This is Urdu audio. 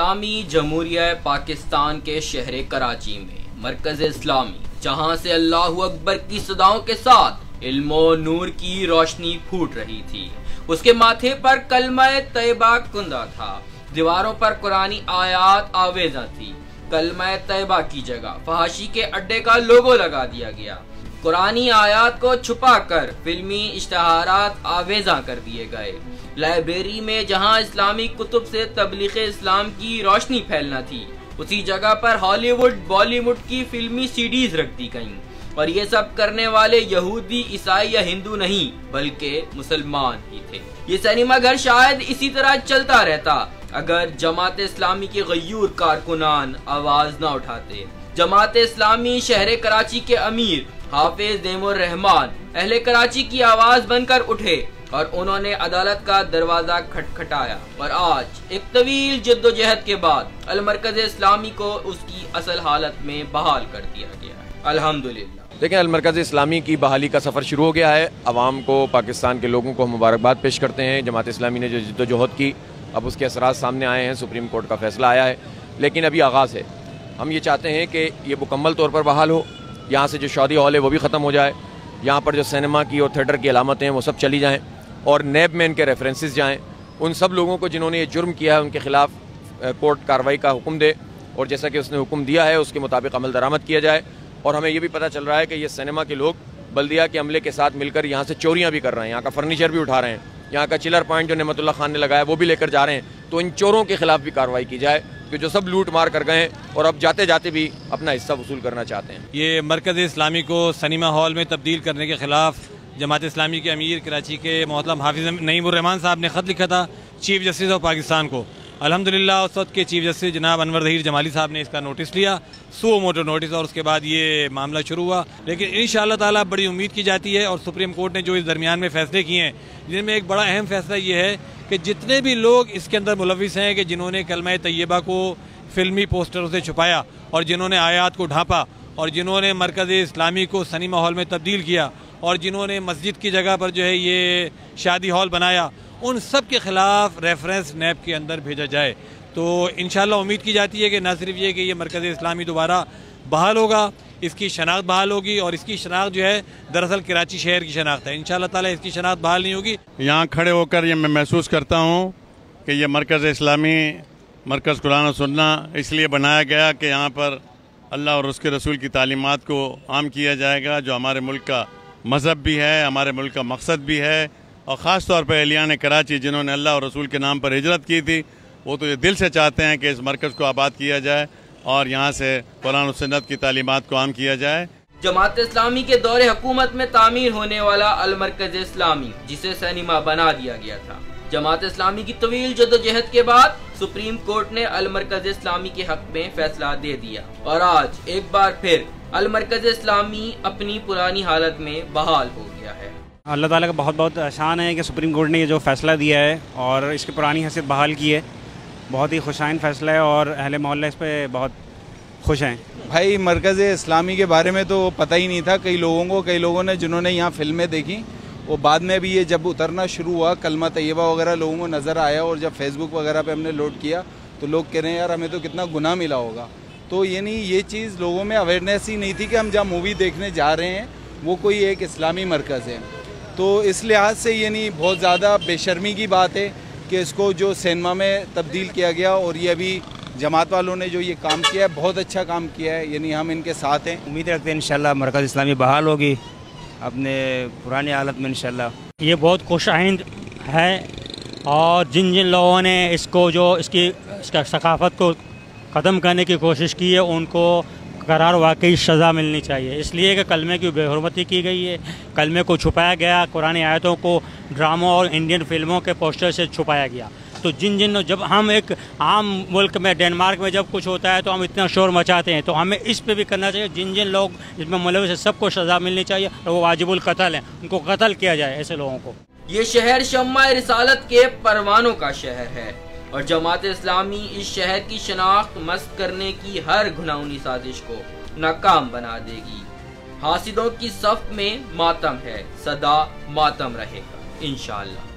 اسلامی جمہوریہ پاکستان کے شہر کراچی میں مرکز اسلامی، جہاں سے اللہ اکبر کی صداؤں کے ساتھ علم و نور کی روشنی پھوٹ رہی تھی، اس کے ماتھے پر کلمہ طیبہ کندہ تھا، دیواروں پر قرآنی آیات آویزاں تھی۔ کلمہ طیبہ کی جگہ فحاشی کے اڈے کا لوگو لگا دیا گیا، قرآنی آیات کو چھپا کر فلمی اشتہارات آویزاں کر دیے گئے۔ لائبریری میں جہاں اسلامی کتب سے تبلیغ اسلام کی روشنی پھیلنا تھی، اسی جگہ پر ہالی ووڈ بالی ووڈ کی فلمی سیڈیز رکھ دی گئیں، اور یہ سب کرنے والے یہودی، عیسائی یا ہندو نہیں بلکہ مسلمان ہی تھے۔ یہ سینما گھر شاید اسی طرح چلتا رہتا اگر جماعت اسلامی کے غیور کارکنان آواز نہ اٹھاتے۔ جماعت اسلامی شہر کراچی کے امیر حافظ دیم الرحمان اہل کراچی کی آواز بن کر اٹھے اور انہوں نے عدالت کا دروازہ کھٹکھٹایا، اور آج ایک طویل جدوجہد کے بعد المرکز اسلامی کو اس کی اصل حالت میں بحال کر دیا گیا ہے، الحمدللہ۔ دیکھیں، المرکز اسلامی کی بحالی کا سفر شروع ہو گیا ہے۔ عوام کو، پاکستان کے لوگوں کو ہم مبارکباد پیش کرتے ہیں۔ جماعت اسلامی نے جو جدوجہد کی، اب اس کے اثرات سامنے آئے ہیں، سپریم کورٹ کا فیصلہ آیا ہے، لیکن ابھی آغاز ہے۔ ہم یہ چاہتے ہیں کہ یہ مکمل طور پر بحال ہو، یہاں سے جو شادی ہال ہے وہ بھی ختم ہو جائے، یہاں پر جو سینما کی اور تھیٹر کی علامتیں ہیں وہ سب چلی جائیں، اور نیب میں ان کے ریفرنسز جائیں۔ ان سب لوگوں کو جنہوں نے یہ جرم کیا ہے ان کے خلاف کورٹ کارروائی کا حکم دے، اور جیسا کہ اس نے حکم دیا ہے اس کے مطابق عمل درآمد کیا جائے۔ اور ہمیں یہ بھی پتہ چل رہا ہے کہ یہ سینما کے لوگ بلدیہ کے عملے کے ساتھ مل کر یہاں سے چوریاں بھی کر رہے ہیں، یہاں کا فرنیچر بھی اٹھا رہے ہیں، یہاں کا چلر پوائنٹ جو نعمت اللہ خان نے لگایا وہ بھی لے کر جا رہے ہیں۔ تو ان چوروں کے خلاف بھی کارروائی کی جائے کہ جو سب لوٹ مار کر گئے ہیں اور اب جاتے جاتے بھی اپنا حصہ وصول کرنا چاہتے ہیں۔ یہ مرکز اسلامی کو سنیما ہال میں تبدیل کرنے کے خلاف جماعت اسلامی کے امیر کراچی کے محترم حافظ نعیم الرحمان صاحب نے خط لکھا تھا چیف جسٹس آف پاکستان کو۔ الحمدللہ اس وقت کے چیف جسٹس جناب انور ظہیر جمالی صاحب نے اس کا نوٹس لیا، سو موٹو نوٹس، اور اس کے بعد یہ معاملہ شروع ہوا۔ لیکن انشاءاللہ تعالیٰ بڑی امید کی جاتی ہے، اور سپریم کورٹ نے جو اس درمیان میں فیصلے کیے ہیں، جن میں ایک بڑا اہم فیصلہ یہ ہے کہ جتنے بھی لوگ اس کے اندر ملوث ہیں کہ جنہوں نے کلمہ طیبہ کو فلمی پوسٹروں سے چھپایا، اور جنہوں نے آیات کو ڈھانپا، اور جنہوں نے مرکز اسلامی کو سنیما ہال میں تبدیل کیا، اور جنہوں نے مسجد کی جگہ پر جو ہے یہ شادی ہال بنایا، ان سب کے خلاف ریفرنس نیب کے اندر بھیجا جائے۔ تو انشاءاللہ امید کی جاتی ہے کہ نہ صرف یہ کہ یہ مرکز اسلامی دوبارہ بحال ہوگا، اس کی شناخت بحال ہوگی، اور اس کی شناخت جو ہے دراصل کراچی شہر کی شناخت ہے۔ انشاءاللہ تعالیٰ اس کی شناخت بحال نہیں ہوگی۔ یہاں کھڑے ہو کر یہ میں محسوس کرتا ہوں کہ یہ مرکز اسلامی، مرکز قرآن و سنت اس لیے بنایا گیا کہ یہاں پر اللہ اور اس کے رسول کی تعلیمات کو عام کیا جائے گا، جو ہمارے ملک کا مذہب بھی ہے، ہمارے ملک کا مقصد بھی ہے، اور خاص طور پر اہلیان کراچی جنہوں نے اللہ اور رسول کے نام پر ہجرت کی تھی، وہ تو یہ دل سے چاہتے ہیں کہ اس مرکز کو آباد کیا جائے اور یہاں سے قرآن و سنت کی تعلیمات کو عام کیا جائے۔ جماعت اسلامی کے دور حکومت میں تعمیر ہونے والا المرکز اسلامی، جسے سینما بنا دیا گیا تھا، جماعت اسلامی کی طویل جدوجہد کے بعد سپریم کورٹ نے المرکز اسلامی کے حق میں فیصلہ دے دیا، اور آج ایک بار پھر المرکز اسلامی اپنی پرانی حالت میں بحال ہو گیا ہے۔ اللہ تعالیٰ کا بہت بہت احسان ہے کہ سپریم کورٹ نے یہ جو فیصلہ دیا ہے اور اس کی پرانی حیثیت بحال کی ہے، بہت ہی خوشائن فیصلہ ہے، اور اہل محلہ اس پہ بہت خوش ہیں۔ بھائی مرکز اسلامی کے بارے میں تو پتہ ہی نہیں تھا کئی لوگوں نے جنہوں نے یہاں فلمیں دیکھی، وہ بعد میں بھی یہ جب اترنا شروع ہوا کلمہ طیبہ وغیرہ لوگوں کو نظر آیا، اور جب فیس بک وغیرہ پہ ہم نے لوڈ کیا تو لوگ کہہ رہے ہیں یار ہمیں تو کتنا گناہ ملا ہوگا۔ تو یعنی یہ چیز لوگوں میں اویئرنیس ہی نہیں تھی کہ ہم جہاں مووی دیکھنے جا رہے ہیں وہ کوئی ایک اسلامی مرکز ہے۔ تو اس لحاظ سے یعنی بہت زیادہ بے شرمی کی بات ہے کہ اس کو جو سینما میں تبدیل کیا گیا، اور یہ ابھی جماعت والوں نے جو یہ کام کیا ہے بہت اچھا کام کیا ہے، یعنی ہم ان کے ساتھ ہیں۔ امید رکھتے ہیں انشاءاللہ مرکز اسلامی بحال ہوگی اپنے پرانی حالت میں انشاءاللہ۔ یہ بہت خوش آئند ہے، اور جن لوگوں نے اس کو جو اس کا ثقافت کو ختم کرنے کی کوشش کی ہے ان کو قرار واقعی سزا ملنی چاہیے، اس لیے کہ کلمے کی بے حرمتی کی گئی ہے، کلمے کو چھپایا گیا، قرآن آیتوں کو ڈراموں اور انڈین فلموں کے پوسٹر سے چھپایا گیا۔ تو جب ہم ایک عام ملک میں ڈنمارک میں جب کچھ ہوتا ہے تو ہم اتنا شور مچاتے ہیں، تو ہمیں اس پہ بھی کرنا چاہیے، جن لوگ اس میں ملوث ہیں سب کو سزا ملنی چاہیے، اور وہ واجب القتل ہیں، ان کو قتل کیا جائے ایسے لوگوں کو۔ یہ شہر شمع رسالت کے پروانوں کا شہر ہے، اور جماعت اسلامی اس شہر کی شناخت مست کرنے کی ہر گھناؤنی سازش کو ناکام بنا دے گی۔ حاسدوں کی صف میں ماتم ہے، صدا ماتم رہے گا انشاءاللہ۔